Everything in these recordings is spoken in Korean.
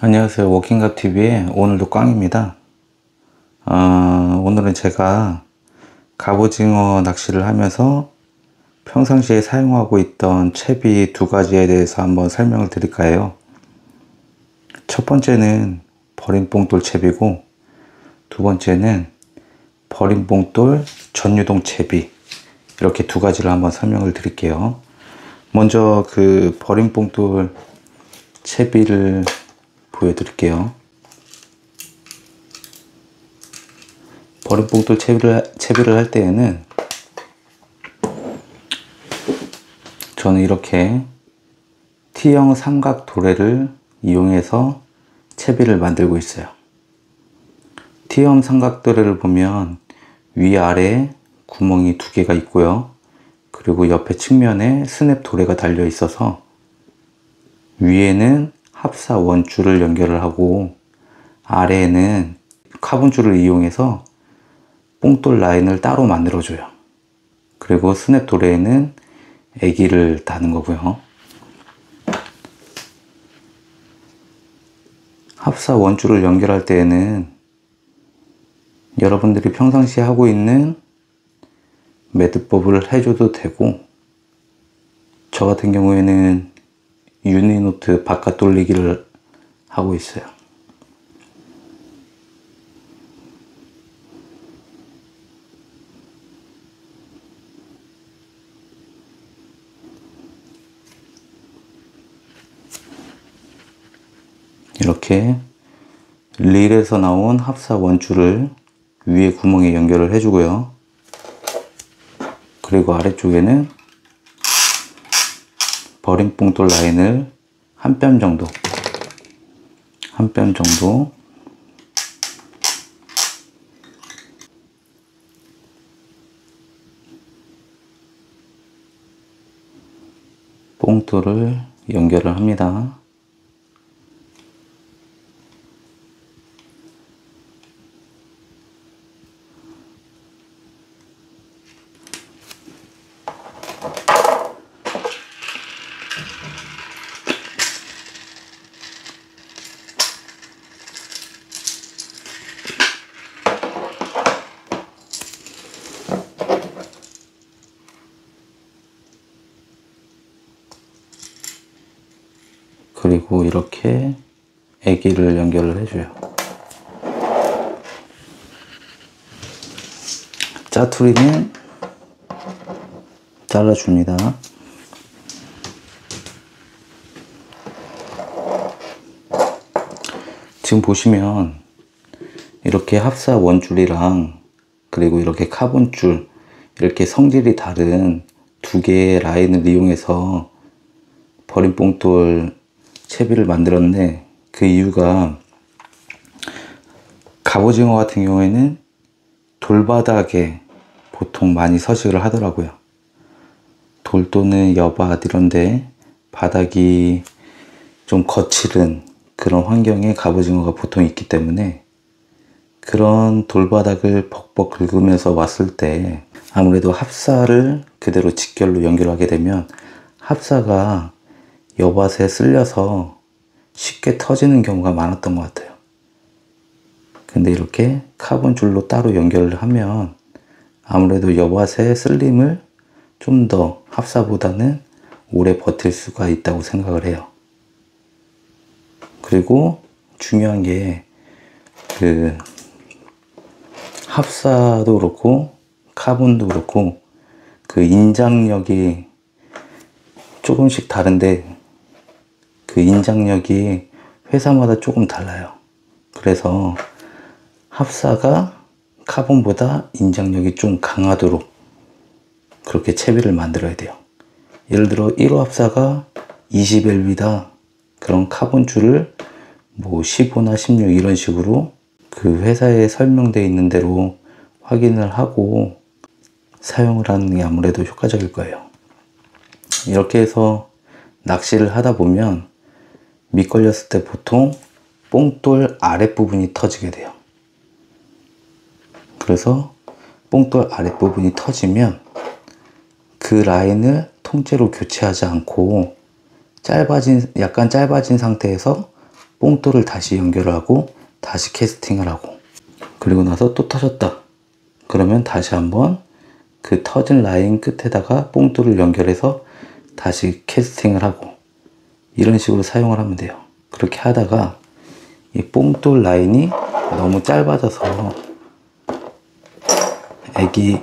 안녕하세요. 워킹갑TV의 오늘도 꽝입니다. 오늘은 제가 갑오징어 낚시를 하면서 평상시에 사용하고 있던 채비 두 가지에 대해서 한번 설명을 드릴까 해요. 첫 번째는 버림봉돌 채비고, 두 번째는 버림봉돌 전유동 채비, 이렇게 두 가지를 한번 설명을 드릴게요. 먼저 그 버림봉돌 채비를 보여드릴게요. 버림봉돌 채비를 할 때에는 저는 이렇게 T형 삼각 도래를 이용해서 채비를 만들고 있어요. T형 삼각 도래를 보면 위아래 구멍이 두 개가 있고요. 그리고 옆에 측면에 스냅 도래가 달려 있어서 위에는 합사 원줄을 연결을 하고 아래에는 카본줄을 이용해서 뽕돌 라인을 따로 만들어줘요. 그리고 스냅 도래에는 애기를 다는 거고요. 합사 원줄을 연결할 때에는 여러분들이 평상시에 하고 있는 매듭법을 해줘도 되고, 저 같은 경우에는 유니노트 바깥 돌리기를 하고 있어요. 이렇게 릴에서 나온 합사 원줄을 위에 구멍에 연결을 해주고요. 그리고 아래쪽에는 버림봉돌 라인을 한 뼘 정도 봉돌을 연결을 합니다. 그리고 이렇게 애기를 연결을 해줘요. 짜투리는 잘라줍니다. 지금 보시면 이렇게 합사 원줄이랑 그리고 이렇게 카본줄, 이렇게 성질이 다른 두 개의 라인을 이용해서 버림봉돌 채비를 만들었는데, 그 이유가 갑오징어 같은 경우에는 돌바닥에 보통 많이 서식을 하더라고요. 돌 또는 여밭 이런데 바닥이 좀 거칠은 그런 환경에 갑오징어가 보통 있기 때문에, 그런 돌바닥을 벅벅 긁으면서 왔을 때 아무래도 합사를 그대로 직결로 연결하게 되면 합사가 여밭에 쓸려서 쉽게 터지는 경우가 많았던 것 같아요. 근데 이렇게 카본줄로 따로 연결을 하면 아무래도 여밭의 쓸림을 좀 더 합사보다는 오래 버틸 수가 있다고 생각을 해요. 그리고 중요한 게 그 합사도 그렇고 카본도 그렇고 그 인장력이 조금씩 다른데, 그 인장력이 회사마다 조금 달라요. 그래서 합사가 카본보다 인장력이 좀 강하도록 그렇게 채비를 만들어야 돼요. 예를 들어 1호 합사가 20LB다. 그런 카본줄을 뭐 15나 16 이런 식으로 그 회사에 설명되어 있는 대로 확인을 하고 사용을 하는 게 아무래도 효과적일 거예요. 이렇게 해서 낚시를 하다 보면 밑 걸렸을 때 보통 뽕돌 아랫부분이 터지게 돼요. 그래서 뽕돌 아랫부분이 터지면 그 라인을 통째로 교체하지 않고 약간 짧아진 상태에서 뽕돌을 다시 연결하고 다시 캐스팅을 하고, 그리고 나서 또 터졌다 그러면 다시 한번 그 터진 라인 끝에다가 뽕돌을 연결해서 다시 캐스팅을 하고, 이런 식으로 사용을 하면 돼요. 그렇게 하다가 이 뽕돌 라인이 너무 짧아져서 애기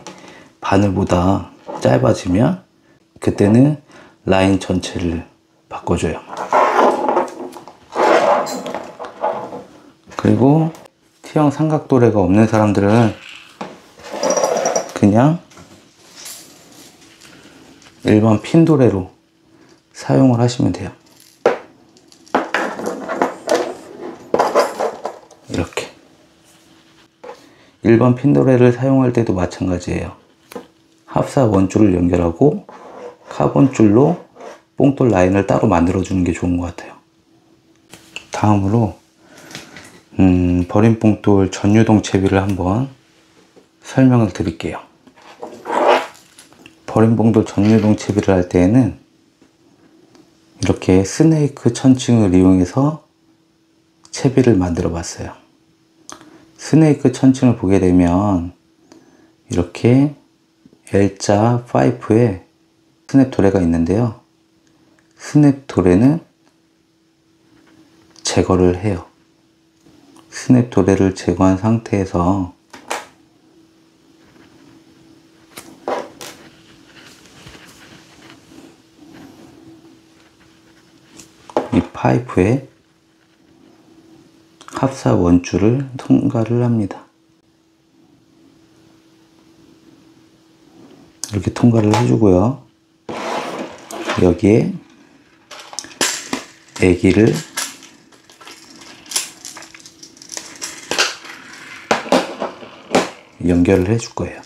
바늘보다 짧아지면 그때는 라인 전체를 바꿔줘요. 그리고 T형 삼각도래가 없는 사람들은 그냥 일반 핀도래로 사용을 하시면 돼요. 이렇게 일반 핀도래를 사용할 때도 마찬가지예요. 합사 원줄을 연결하고 카본줄로 뽕돌 라인을 따로 만들어 주는 게 좋은 것 같아요. 다음으로 버린 뽕돌 전유동 채비를 한번 설명을 드릴게요. 버린 뽕돌 전유동 채비를 할 때에는 이렇게 스네이크 천칭을 이용해서 채비를 만들어 봤어요. 스네이크 천칭을 보게 되면 이렇게 L자 파이프에 스냅 도래가 있는데요. 스냅 도래는 제거를 해요. 스냅 도래를 제거한 상태에서 이 파이프에 합사 원줄을 통과를 합니다. 이렇게 통과를 해주고요. 여기에 애기를 연결을 해줄 거예요.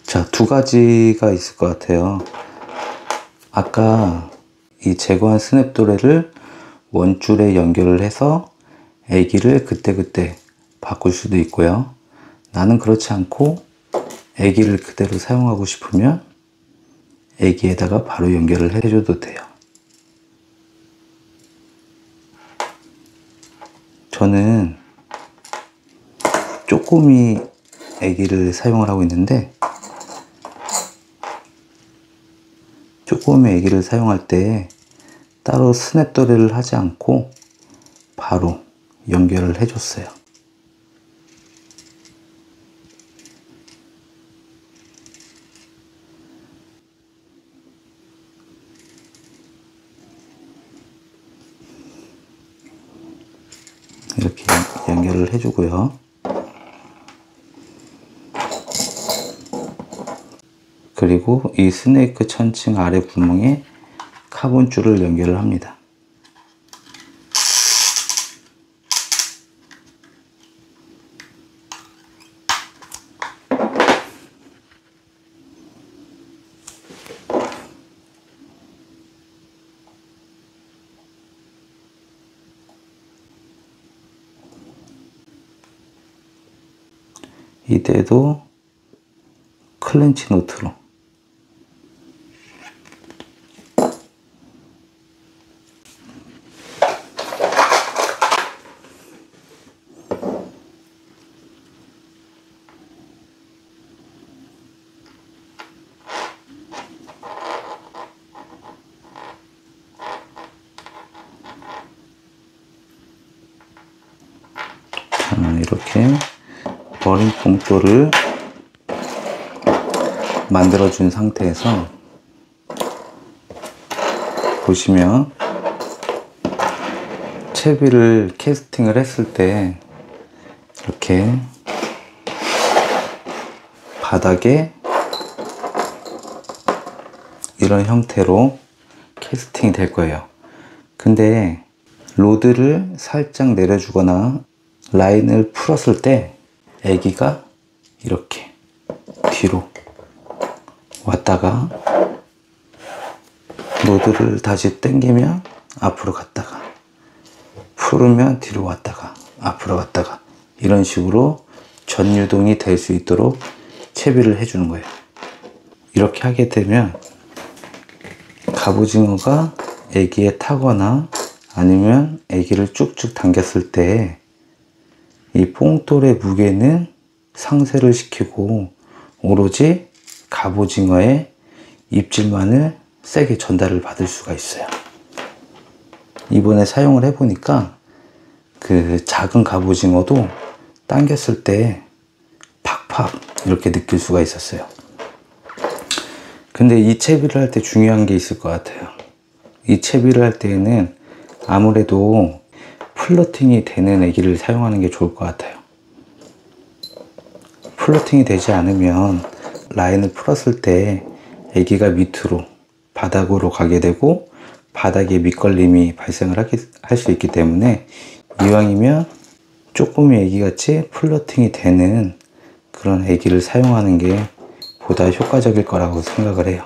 자, 두 가지가 있을 것 같아요. 아까 이 제거한 스냅도래를 원줄에 연결을 해서 애기를 그때그때 바꿀 수도 있고요. 나는 그렇지 않고 애기를 그대로 사용하고 싶으면 애기에다가 바로 연결을 해줘도 돼요. 저는 쪼꼬미 애기를 사용을 하고 있는데, 쪼꼬미 애기를 사용할 때 따로 스냅도래를 하지 않고 바로 연결을 해줬어요. 이렇게 연결을 해주고요. 그리고 이 스네이크 천칭 아래 구멍에 카본줄을 연결을 합니다. 이때도 클렌치 노트로 이렇게 버린 뽕돌을 만들어 준 상태에서 보시면 채비를 캐스팅을 했을 때 이렇게 바닥에 이런 형태로 캐스팅이 될 거예요. 근데 로드를 살짝 내려주거나 라인을 풀었을 때 애기가 이렇게 뒤로 왔다가 로드를 다시 당기면 앞으로 갔다가 풀으면 뒤로 왔다가 앞으로 갔다가 이런 식으로 전유동이 될 수 있도록 채비를 해주는 거예요. 이렇게 하게 되면 갑오징어가 애기에 타거나 아니면 애기를 쭉쭉 당겼을 때 이 뽕돌의 무게는 상쇄를 시키고 오로지 갑오징어의 입질만을 세게 전달을 받을 수가 있어요. 이번에 사용을 해보니까 그 작은 갑오징어도 당겼을 때 팍팍 이렇게 느낄 수가 있었어요. 근데 이 채비를 할 때 중요한 게 있을 것 같아요. 이 채비를 할 때에는 아무래도 플러팅이 되는 애기를 사용하는 게 좋을 것 같아요. 플러팅이 되지 않으면 라인을 풀었을 때 애기가 밑으로 바닥으로 가게 되고 바닥에 밑걸림이 발생을 할 수 있기 때문에 이왕이면 쪼꼬미 애기같이 플러팅이 되는 그런 애기를 사용하는 게 보다 효과적일 거라고 생각을 해요.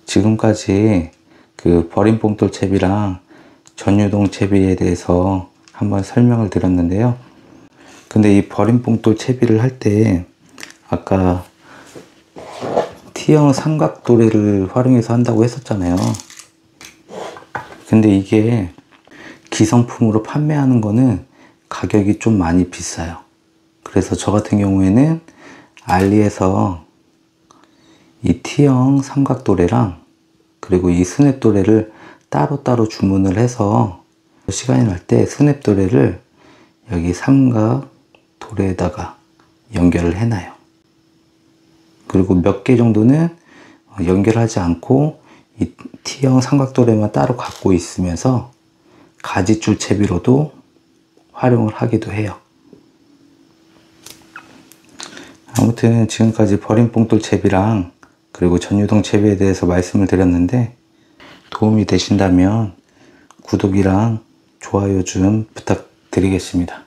지금까지 그 버린 뽕돌 채비랑 전유동 채비에 대해서 한번 설명을 드렸는데요. 근데 이 버린 뽕돌 채비를 할 때 아까 T형 삼각도래를 활용해서 한다고 했었잖아요. 근데 이게 기성품으로 판매하는 거는 가격이 좀 많이 비싸요. 그래서 저 같은 경우에는 알리에서 이 T형 삼각도래랑 그리고 이 스냅도래를 따로따로 주문을 해서 시간이 날 때 스냅도래를 여기 삼각도래에다가 연결을 해놔요. 그리고 몇 개 정도는 연결하지 않고 이 T형 삼각도래만 따로 갖고 있으면서 가지줄 채비로도 활용을 하기도 해요. 아무튼 지금까지 버린 뽕돌 채비랑 그리고 전유동 채비에 대해서 말씀을 드렸는데 도움이 되신다면 구독이랑 좋아요 좀 부탁드리겠습니다.